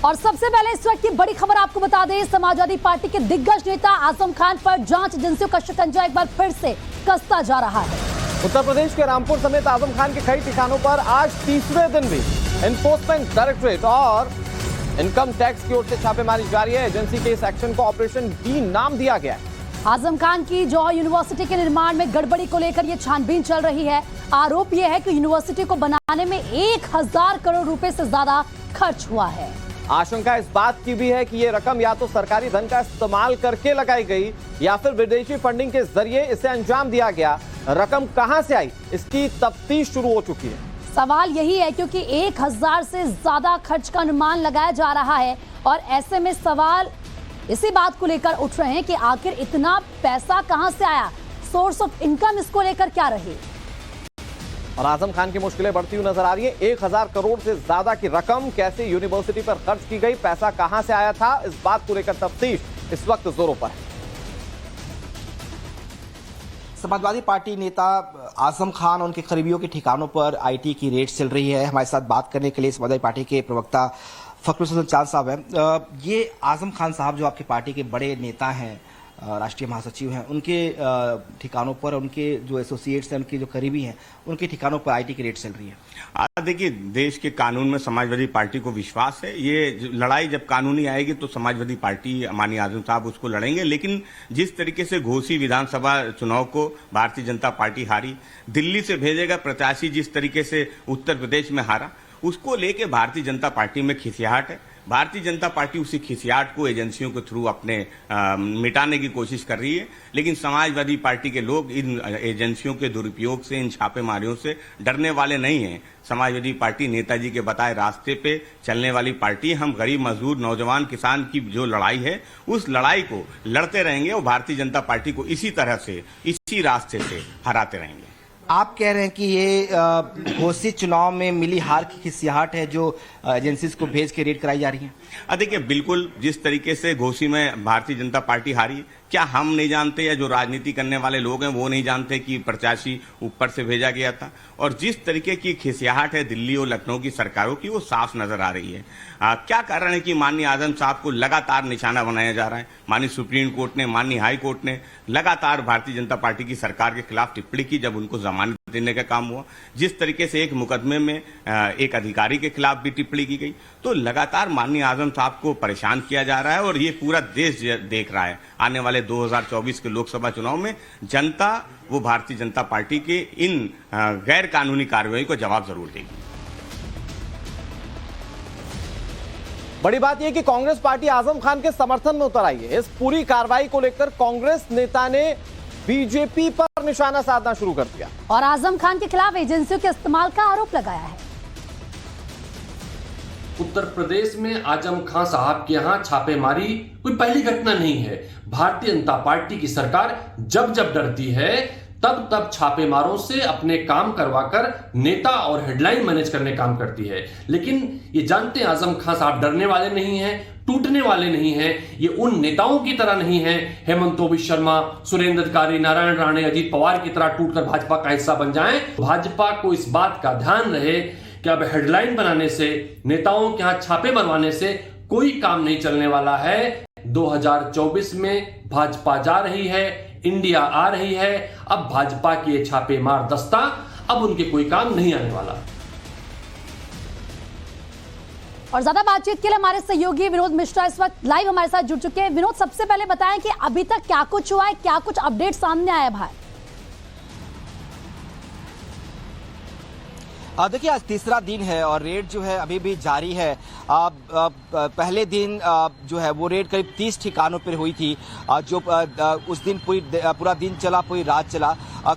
और सबसे पहले इस वक्त की बड़ी खबर आपको बता दें, समाजवादी पार्टी के दिग्गज नेता आजम खान पर जांच एजेंसियों का शिकंजा एक बार फिर से कसता जा रहा है। उत्तर प्रदेश के रामपुर समेत आजम खान के कई ठिकानों पर आज तीसरे दिन भी एनफोर्समेंट डायरेक्टरेट और इनकम टैक्स की ओर से छापेमारी जारी है। एजेंसी के इस एक्शन को ऑपरेशन डी नाम दिया गया है। आजम खान की जौहर यूनिवर्सिटी के निर्माण में गड़बड़ी को लेकर यह छानबीन चल रही है। आरोप यह है कि यूनिवर्सिटी को बनाने में 1000 करोड़ रुपए से ज्यादा खर्च हुआ है। आशंका इस बात की भी है कि ये रकम या तो सरकारी धन का इस्तेमाल करके लगाई गई या फिर विदेशी फंडिंग के जरिए इसे अंजाम दिया गया। रकम कहां से आई, इसकी तफ्तीश शुरू हो चुकी है। सवाल यही है क्योंकि 1000 से ज्यादा खर्च का अनुमान लगाया जा रहा है और ऐसे में सवाल इसी बात को लेकर उठ रहे हैं कि आखिर इतना पैसा कहां से आया, सोर्स ऑफ इनकम इसको लेकर क्या रही। और आजम खान की मुश्किलें बढ़ती हुई नजर आ रही है। 1000 करोड़ से ज्यादा की रकम कैसे यूनिवर्सिटी पर खर्च की गई, पैसा कहां से आया था, इस बात को लेकर तफ्तीश इस वक्त जोरों पर है। समाजवादी पार्टी नेता आजम खान और उनके करीबियों के ठिकानों पर आईटी की रेड चल रही है। हमारे साथ बात करने के लिए समाजवादी पार्टी के प्रवक्ता फखरुल हसन चांद साहब हैं। ये आजम खान साहब जो आपकी पार्टी के बड़े नेता हैं, राष्ट्रीय महासचिव हैं, उनके ठिकानों पर, उनके जो एसोसिएट्स हैं, उनके जो करीबी हैं, उनके ठिकानों पर आईटी की रेड चल रही है। देखिए, देश के कानून में समाजवादी पार्टी को विश्वास है। ये लड़ाई जब कानूनी आएगी तो समाजवादी पार्टी, माननीय आजम साहब उसको लड़ेंगे। लेकिन जिस तरीके से घोसी विधानसभा चुनाव को भारतीय जनता पार्टी हारी, दिल्ली से भेजे गए प्रत्याशी जिस तरीके से उत्तर प्रदेश में हारा, उसको लेके भारतीय जनता पार्टी में खिसियाहट है। भारतीय जनता पार्टी उसी खिसियाहट को एजेंसियों के थ्रू अपने मिटाने की कोशिश कर रही है। लेकिन समाजवादी पार्टी के लोग इन एजेंसियों के दुरुपयोग से, इन छापेमारियों से डरने वाले नहीं हैं। समाजवादी पार्टी नेताजी के बताए रास्ते पे चलने वाली पार्टी। हम गरीब, मजदूर, नौजवान, किसान की जो लड़ाई है, उस लड़ाई को लड़ते रहेंगे और भारतीय जनता पार्टी को इसी तरह से, इसी रास्ते से हराते रहेंगे। आप कह रहे हैं कि ये घोसी चुनाव में मिली हार की खिसियाहट है जो एजेंसीज को भेज के रेड कराई जा रही है। देखिए, बिल्कुल जिस तरीके से घोसी में भारतीय जनता पार्टी हारी, क्या हम नहीं जानते या जो राजनीति करने वाले लोग हैं वो नहीं जानते कि प्रत्याशी ऊपर से भेजा गया था। और जिस तरीके की खिसियाहट है दिल्ली और लखनऊ की सरकारों की, वो साफ नजर आ रही है। क्या कारण है कि माननीय आजम साहब को लगातार निशाना बनाया जा रहा है। माननीय सुप्रीम कोर्ट ने, माननीय हाई कोर्ट ने लगातार भारतीय जनता पार्टी की सरकार के खिलाफ टिप्पणी की जब उनको जमानत देने का काम हुआ। जिस तरीके से एक मुकदमे में एक अधिकारी के खिलाफ भी टिप्पणी की गई, तो लगातार माननीय आजम साहब को परेशान किया जा रहा है। और ये पूरा देश देख रहा है, आने वाले 2024 के लोकसभा चुनाव में जनता वो भारतीय जनता पार्टी के इन गैर कानूनी कार्रवाई को जवाब जरूर देगी। बड़ी बात यह कि कांग्रेस पार्टी आजम खान के समर्थन में उतर आई है। इस पूरी कार्रवाई को लेकर कांग्रेस नेता ने बीजेपी पर निशाना साधना शुरू कर दिया और आजम खान के खिलाफ एजेंसियों के इस्तेमाल का आरोप लगाया है। उत्तर प्रदेश में आजम खान साहब के यहां छापेमारी कोई पहली घटना नहीं है। भारतीय जनता पार्टी की सरकार जब जब डरती है तब तब छापेमारों से अपने काम करवाकर नेता और हेडलाइन मैनेज करने काम करती है। लेकिन ये जानते हैं आजम खान साहब डरने वाले नहीं हैं, टूटने वाले नहीं हैं। ये उन नेताओं की तरह नहीं है, हेमंत शर्मा, सुरेंद्र अधिकारी, नारायण राणे, अजीत पवार की तरह टूटकर भाजपा का हिस्सा बन जाएं। भाजपा को इस बात का ध्यान रहे कि अब हेडलाइन बनाने से, नेताओं के यहां छापे बनवाने से कोई काम नहीं चलने वाला है। 2024 में भाजपा जा रही है, इंडिया आ रही है। अब भाजपा की ये छापेमार दस्ता अब उनके कोई काम नहीं आने वाला। और ज्यादा बातचीत के लिए हमारे सहयोगी विनोद मिश्रा इस वक्त लाइव हमारे साथ जुड़ चुके हैं। विनोद, सबसे पहले बताएं कि अभी तक क्या कुछ हुआ है, क्या कुछ अपडेट सामने आया है भाई? देखिए, आज तीसरा दिन है और रेड जो है अभी भी जारी है। पहले दिन जो है वो रेड करीब 30 ठिकानों पर हुई थी, जो उस दिन पूरा दिन चला, पूरी रात चला।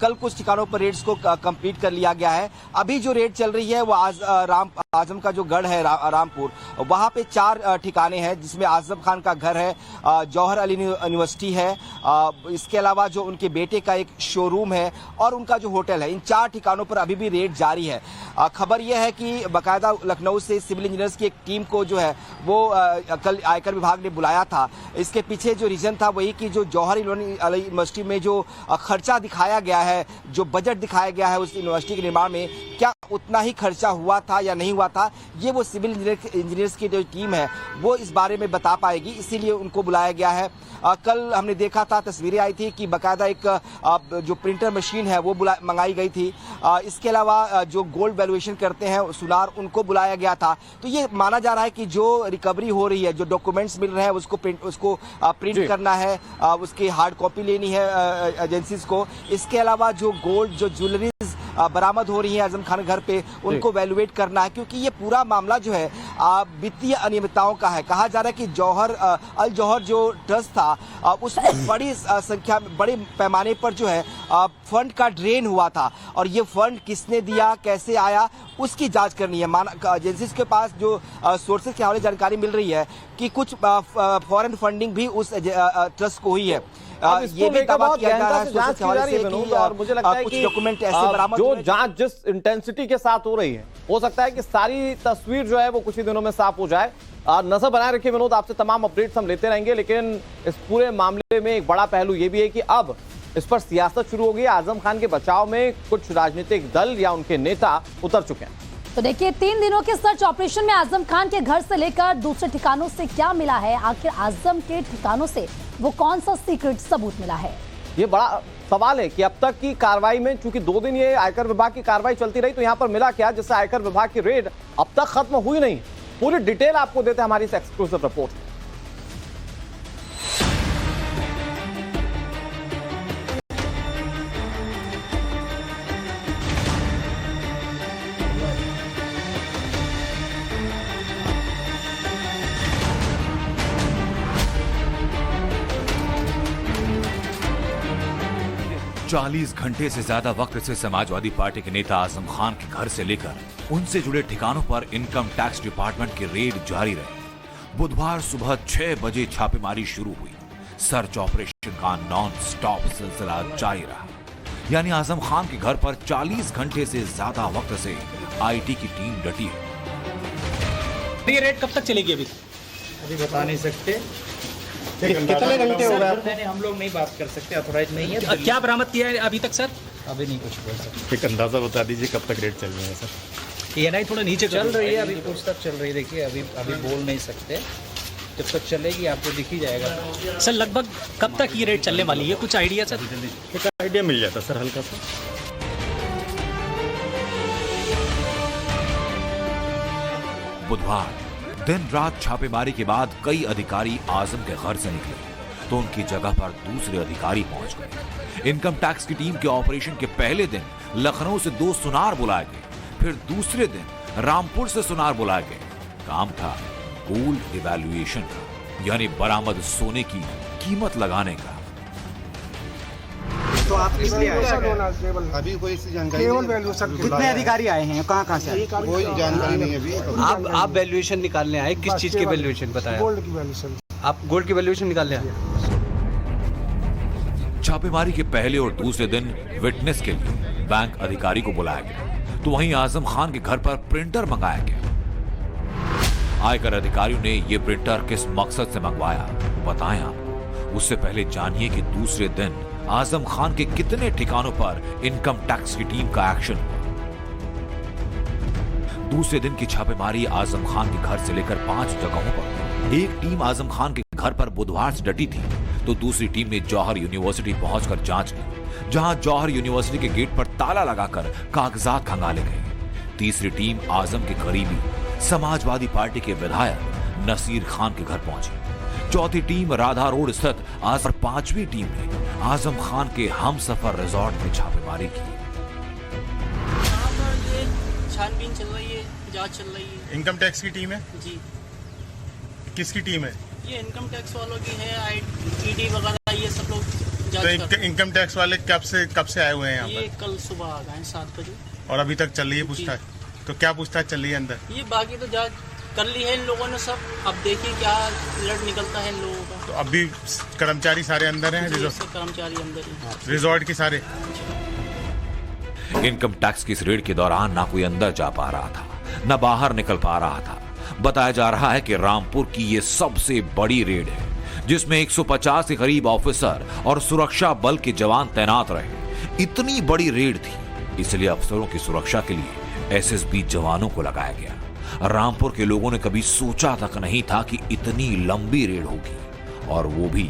कल कुछ ठिकानों पर रेड्स को कंप्लीट कर लिया गया है। अभी जो रेड चल रही है वो आजम का जो गढ़ है रामपुर, वहाँ पे 4 ठिकाने हैं जिसमें आजम खान का घर है, जौहर अली यूनिवर्सिटी है, इसके अलावा जो उनके बेटे का एक शोरूम है और उनका जो होटल है। इन 4 ठिकानों पर अभी भी रेड जारी है। खबर यह है कि बाकायदा लखनऊ से सिविल इंजीनियर्स की एक टीम को जो है वो कल आयकर विभाग ने बुलाया था। इसके पीछे जो रीजन था वही कि जो जौहर यूनिवर्सिटी में जो खर्चा दिखाया गया है, जो बजट दिखाया गया है उस यूनिवर्सिटी के निर्माण में, क्या उतना ही खर्चा हुआ था या नहीं हुआ था, ये वो सिविल इंजीनियर्स की जो टीम है वो इस बारे में बता पाएगी, इसीलिए उनको बुलाया गया है। कल हमने देखा था, तस्वीरें आई थी कि बाकायदा एक जो प्रिंटर मशीन है वो मंगाई गई थी। इसके अलावा जो गोल्ड वैल्यूएशन करते हैं सुनार, उनको बुलाया गया था। तो ये माना जा रहा है कि जो रिकवरी हो रही है, जो डॉक्यूमेंट्स मिल रहे हैं उसको प्रिंट करना है, उसकी हार्ड कॉपी लेनी है एजेंसीज को। इसके अलावा जो गोल्ड, जो ज्वेलरीज बरामद हो रही है आजम खान घर पे, उनको वैल्यूएट करना है, क्योंकि ये पूरा मामला जो है वित्तीय अनियमितताओं का है। कहा जा रहा है कि अल जौहर जो ट्रस्ट था उसमें बड़ी संख्या में, बड़े पैमाने पर जो है फंड का ड्रेन हुआ था, और ये फंड किसने दिया, कैसे आया, उसकी जांच करनी है। एजेंसीज के पास जो सोर्सेज के हवाले जानकारी मिल रही है कि कुछ फॉरेन फंडिंग भी उस ट्रस्ट को हुई है। ये भी दावा किया जा रहा है जांच की जा रही है, और मुझे लगता है कुछ कि डॉक्यूमेंट ऐसे बरामद जो जांच जिस इंटेंसिटी के साथ हो रही है, हो सकता है कि सारी तस्वीर जो है वो कुछ ही दिनों में साफ हो जाए। नजर बनाए रखिए विनोद, आपसे तमाम अपडेट्स हम लेते रहेंगे, लेकिन इस पूरे मामले में एक बड़ा पहलू ये भी है कि अब इस पर सियासत शुरू हो गई। आजम खान के बचाव में कुछ राजनीतिक दल या उनके नेता उतर चुके हैं। तो देखिए, 3 दिनों के सर्च ऑपरेशन में आजम खान के घर से लेकर दूसरे ठिकानों से क्या मिला है, आखिर आजम के ठिकानों से वो कौन सा सीक्रेट सबूत मिला है, ये बड़ा सवाल है कि अब तक की कार्रवाई में, चूंकि 2 दिन ये आयकर विभाग की कार्रवाई चलती रही, तो यहाँ पर मिला क्या जिससे आयकर विभाग की रेड अब तक खत्म हुई नहीं। पूरी डिटेल आपको देते हैं हमारी इस एक्सक्लूसिव रिपोर्ट। चालीस घंटे से ज्यादा वक्त से समाजवादी पार्टी के नेता आजम खान के घर से लेकर उनसे जुड़े ठिकानों पर इनकम टैक्स डिपार्टमेंट की रेड जारी रही। बुधवार सुबह 6 बजे छापेमारी शुरू हुई। सर्च ऑपरेशन का नॉन स्टॉप सिलसिला जारी रहा, यानी आजम खान के घर पर 40 घंटे से ज्यादा वक्त से आईटी की टीम डटी है। ये रेड कब तक चलेगी? अभी बता नहीं सकते। कितने घंटे हो गए? हम लोग नहीं बात कर सकते, अथॉराइज नहीं है। क्या बरामद किया है अभी तक सर? अभी नहीं कुछ बोल सकते। एक अंदाजा बता दीजिए कब तक रेट चल रही है सर? ये नहीं, थोड़ा नीचे चल रही है, अभी कुछ तक चल रही है। देखिए अभी बोल नहीं सकते, जब तक चलेगी आपको दिख ही जाएगा। सर लगभग कब तक ये रेट चलने वाली है, कुछ आइडिया सर? एक आइडिया मिल जाता सर हल्का सा। बुधवार दिन रात छापेमारी के बाद कई अधिकारी आजम के घर से निकले तो उनकी जगह पर दूसरे अधिकारी पहुंच गए। इनकम टैक्स की टीम के ऑपरेशन के पहले दिन लखनऊ से 2 सुनार बुलाए गए, फिर दूसरे दिन रामपुर से सुनार बुलाए गए। काम था गोल्ड इवैल्यूएशन का, यानी बरामद सोने की कीमत लगाने का। तो आप इसलिए आए? अभी कोई ऐसी जानकारी कितने अधिकारी आए हैं, कहाँ से आए? कोई जानकारी नहीं अभी। आप वैल्यूएशन निकालने आए, किस चीज की वैल्यूएशन बताया? गोल्ड की वैल्यूएशन। आप गोल्ड की वैल्यूएशन निकालने आए? छापेमारी के पहले और दूसरे दिन विटनेस के लिए बैंक अधिकारी को बुलाया गया, तो वहीं आजम खान के घर पर प्रिंटर मंगाया गया। आयकर अधिकारियों ने यह प्रिंटर किस मकसद से मंगवाया बताएं आप। उससे पहले जानिए कि दूसरे दिन आजम खान के कितने ठिकानों पर इनकम टैक्स की टीम का एक्शन हुआ। दूसरे दिन की छापेमारी आजम खान के घर से लेकर 5 जगहों पर। एक टीम आजम खान के घर पर बुधवार से डटी थी, तो दूसरी टीम ने जौहर यूनिवर्सिटी पहुंचकर जांच की, जहां जौहर यूनिवर्सिटी के गेट पर ताला लगाकर कागजात खंगाले गए। तीसरी टीम आजम के करीबी समाजवादी पार्टी के विधायक नसीर खान के घर पहुंची। चौथी टीम राधा रोड स्थित आज, और 5वीं टीम ने आजम खान के हमसफर रिजॉर्ट में छापेमारी की। छानबीन चल रही है, जांच चल रही है। इनकम टैक्स की टीम है जी। किसकी टीम है? ये इनकम टैक्स वालों की है, ईडी वगैरह ये सब लोग जांच तो इनकम टैक्स वाले कब से आए हुए हैं यहाँ ये पर? कल सुबह आ गए 7 बजे। और अभी तक चल रही है पूछताछ? तो क्या पूछताछ चल रही है अंदर? ये बाकी तो जांच कर ली है इन लोगों ने सब। अब देखिए क्या रिजल्ट निकलता है इन लोगों का। तो अभी कर्मचारी सारे अंदर हैं? कर्मचारी अंदर ही, रिजॉर्ट के सारे। इनकम टैक्स की इस रेड के दौरान ना कोई अंदर जा पा रहा था, न बाहर निकल पा रहा था। बताया जा रहा है कि रामपुर की ये सबसे बड़ी रेड है, जिसमें 150 के करीब ऑफिसर और सुरक्षा बल के जवान तैनात रहे। इतनी बड़ी रेड थी, इसलिए अफसरों की सुरक्षा के लिए एसएसबी जवानों को लगाया गया। रामपुर के लोगों ने कभी सोचा तक नहीं था कि इतनी लंबी रेड होगी, और वो भी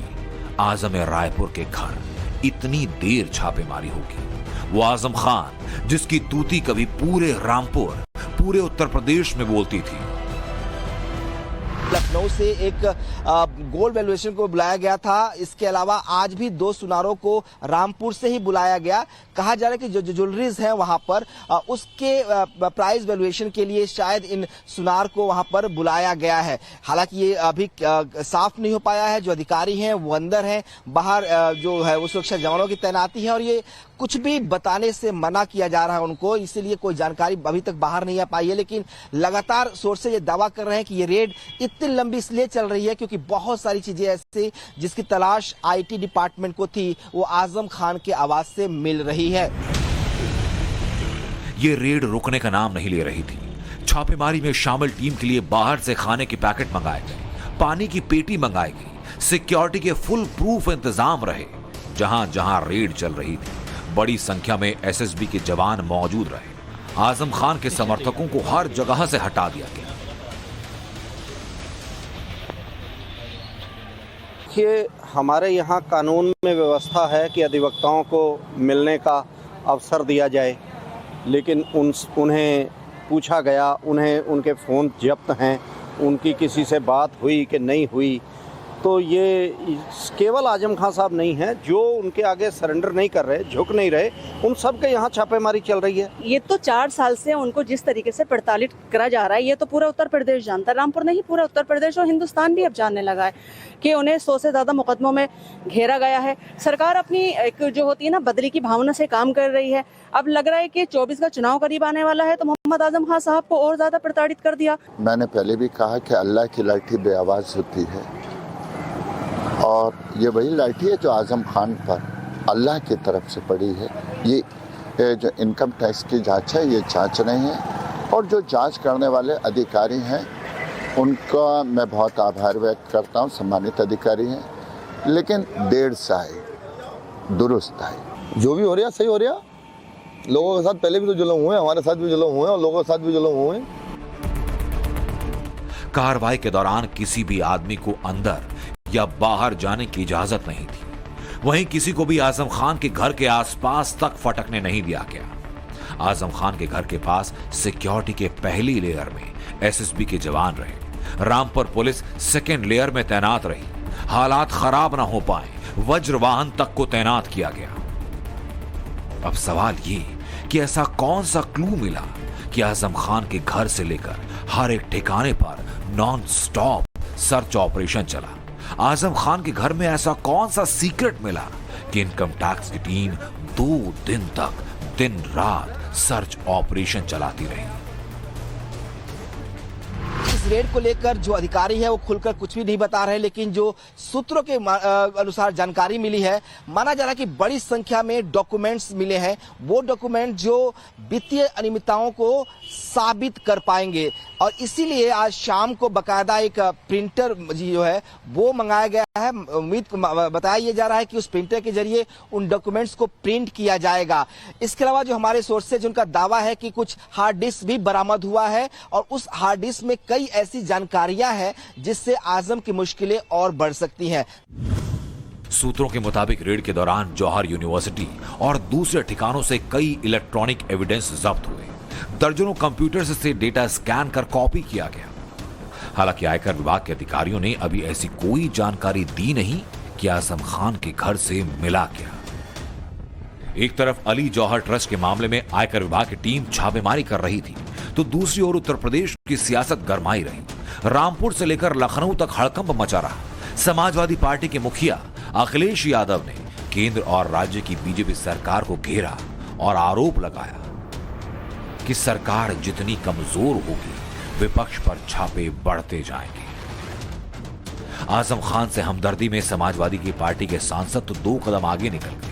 आजम रायपुर के घर इतनी देर छापेमारी होगी। वो आजम खान जिसकी तूती कभी पूरे रामपुर, पूरे उत्तर प्रदेश में बोलती थी। लखनऊ से एक गोल्ड वैल्यूएशन को बुलाया गया था। इसके अलावा आज भी 2 सुनारों को रामपुर से ही बुलाया गया। कहा जा रहा है कि जो ज्वेलरीज हैं वहां पर उसके प्राइस वैल्यूएशन के लिए शायद इन सुनार को वहां पर बुलाया गया है। हालांकि ये अभी साफ नहीं हो पाया है। जो अधिकारी हैं वो अंदर हैं, बाहर जो है वो सुरक्षा जवानों की तैनाती है, और ये कुछ भी बताने से मना किया जा रहा है उनको, इसीलिए कोई जानकारी अभी तक बाहर नहीं आ पाई है। लेकिन लगातार सोर्सेज ये दावा कर रहे हैं कि ये रेड इतनी लंबी इसलिए चल रही है क्योंकि बहुत सारी चीजें ऐसी जिसकी तलाश आईटी डिपार्टमेंट को थी, वो आजम खान के आवाज से मिल रही है। ये रेड रुकने का नाम नहीं ले रही थी। छापेमारी में शामिल टीम के लिए बाहर से खाने के पैकेट मंगाए गए, पानी की पेटी मंगाई गई, सिक्योरिटी के फुल प्रूफ इंतजाम रहे। जहां जहां रेड चल रही थी बड़ी संख्या में एसएसबी के जवान मौजूद रहे। आजम खान के समर्थकों को हर जगह से हटा दिया गया। देखिए, हमारे यहाँ कानून में व्यवस्था है कि अधिवक्ताओं को मिलने का अवसर दिया जाए, लेकिन उन्हें पूछा गया, उन्हें उनके फ़ोन जब्त हैं, उनकी किसी से बात हुई कि नहीं हुई। तो ये केवल आजम खान साहब नहीं हैं जो उनके आगे सरेंडर नहीं कर रहे, झुक नहीं रहे, उन सब के यहाँ छापेमारी चल रही है। ये तो 4 साल से उनको जिस तरीके से प्रताड़ित करा जा रहा है, ये तो पूरा उत्तर प्रदेश जानता है। रामपुर नहीं, पूरा उत्तर प्रदेश और हिंदुस्तान भी अब जानने लगा है कि उन्हें 100 से ज़्यादा मुकदमों में घेरा गया है। सरकार अपनी एक जो होती है ना बदली की भावना से काम कर रही है। अब लग रहा है कि 24 का चुनाव करीब आने वाला है तो मोहम्मद आजम खान साहब को और ज़्यादा प्रताड़ित कर दिया। मैंने पहले भी कहा कि अल्लाह की लाठी बेआवाज़ होती है, और ये वही लाठी है जो आजम खान पर अल्लाह की तरफ से पड़ी है। ये जो इनकम टैक्स की जांच है, ये जांच रहे हैं, और जो जांच करने वाले अधिकारी हैं उनका मैं बहुत आभार व्यक्त करता हूं। सम्मानित अधिकारी हैं, लेकिन देर से आए, दुरुस्त आए। जो भी हो रहा सही हो रहा। लोगों के साथ पहले भी तो जुल्म हुए, हमारे साथ भी जुल्म हुए और लोगों के साथ भी जुल्म हुए। कार्रवाई के दौरान किसी भी आदमी को अंदर या बाहर जाने की इजाजत नहीं थी। वहीं किसी को भी आजम खान के घर के आसपास तक फटकने नहीं दिया गया। आजम खान के घर के पास सिक्योरिटी के पहली लेयर में एसएसबी के जवान रहे। रामपुर पुलिस सेकेंड लेयर में तैनात रही। हालात खराब ना हो पाए, वज्र वाहन तक को तैनात किया गया। अब सवाल ये कि ऐसा कौन सा क्लू मिला कि आजम खान के घर से लेकर हर एक ठिकाने पर नॉन स्टॉप सर्च ऑपरेशन चला। आजम खान के घर में ऐसा कौन सा सीक्रेट मिला कि इनकम टैक्स की टीम 2 दिन तक दिन रात सर्च ऑपरेशन चलाती रही। इस रेड को लेकर जो अधिकारी है वो खुलकर कुछ भी नहीं बता रहे, लेकिन जो सूत्रों के अनुसार जानकारी मिली है, माना जा रहा है कि बड़ी संख्या में डॉक्यूमेंट्स मिले हैं। वो डॉक्यूमेंट जो वित्तीय अनियमितताओं को साबित कर पाएंगे, और इसीलिए आज शाम को बकायदा एक प्रिंटर जो है वो मंगाया गया है। उम्मीद बताया ये जा रहा है कि उस प्रिंटर के जरिए उन डॉक्यूमेंट्स को प्रिंट किया जाएगा। इसके अलावा जो हमारे सोर्सेज उनका दावा है कि कुछ हार्ड डिस्क भी बरामद हुआ है, और उस हार्ड डिस्क में कई ऐसी जानकारियां हैं जिससे आजम की मुश्किलें और बढ़ सकती हैं। सूत्रों के मुताबिक रेड के दौरान जौहर यूनिवर्सिटी और दूसरे ठिकानों से कई इलेक्ट्रॉनिक एविडेंस जब्त हुए। दर्जनों कंप्यूटर से डेटा स्कैन कर कॉपी किया गया। हालांकि आयकर विभाग के अधिकारियों ने अभी ऐसी कोई जानकारी दी नहीं कि आजम खान के घर से मिला क्या। एक तरफ अली जौहर ट्रस्ट के मामले में आयकर विभाग की टीम छापेमारी कर रही थी, तो दूसरी ओर उत्तर प्रदेश की सियासत गरमाई रही। रामपुर से लेकर लखनऊ तक हड़कंप मचा रहा। समाजवादी पार्टी के मुखिया अखिलेश यादव ने केंद्र और राज्य की बीजेपी सरकार को घेरा और आरोप लगाया कि सरकार जितनी कमजोर होगी, विपक्ष पर छापे बढ़ते जाएंगे। आजम खान से हमदर्दी में समाजवादी की पार्टी के सांसद तो 2 कदम आगे निकल गए।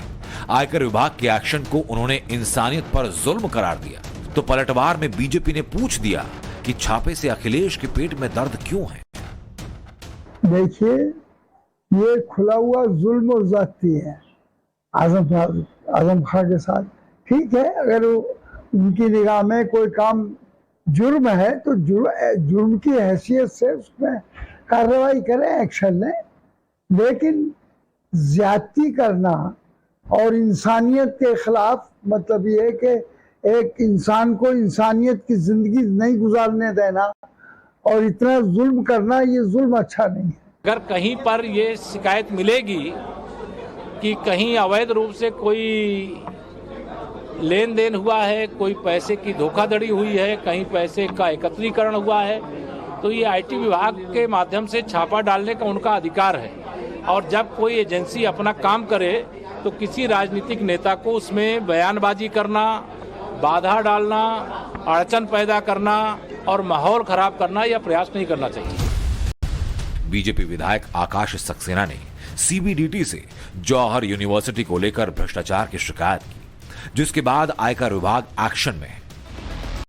आयकर विभाग के एक्शन को उन्होंने इंसानियत पर जुल्म करार दिया, तो पलटवार में बीजेपी ने पूछ दिया कि छापे से अखिलेश के पेट में दर्द क्यों है। देखिए, ये खुला हुआ जुल्म और ज्यादती है आजम खान के साथ। ठीक है, अगर वो उनकी निगाह में कोई काम जुर्म है तो जुर्म की हैसियत से उसमें कार्रवाई करें, एक्शन लें, लेकिन ज्यादती करना और इंसानियत के खिलाफ, मतलब ये है कि एक इंसान को इंसानियत की जिंदगी नहीं गुजारने देना और इतना जुल्म करना, ये जुल्म अच्छा नहीं है। अगर कहीं पर ये शिकायत मिलेगी कि कहीं अवैध रूप से कोई लेन देन हुआ है, कोई पैसे की धोखाधड़ी हुई है, कहीं पैसे का एकत्रीकरण हुआ है, तो ये आईटी विभाग के माध्यम से छापा डालने का उनका अधिकार है। और जब कोई एजेंसी अपना काम करे तो किसी राजनीतिक नेता को उसमें बयानबाजी करना, बाधा डालना, अड़चन पैदा करना और माहौल खराब करना यह प्रयास नहीं करना चाहिए। बीजेपी विधायक आकाश सक्सेना ने सीबीडीटी से जौहर यूनिवर्सिटी को लेकर भ्रष्टाचार की शिकायत की, जिसके बाद आयकर विभाग एक्शन में है।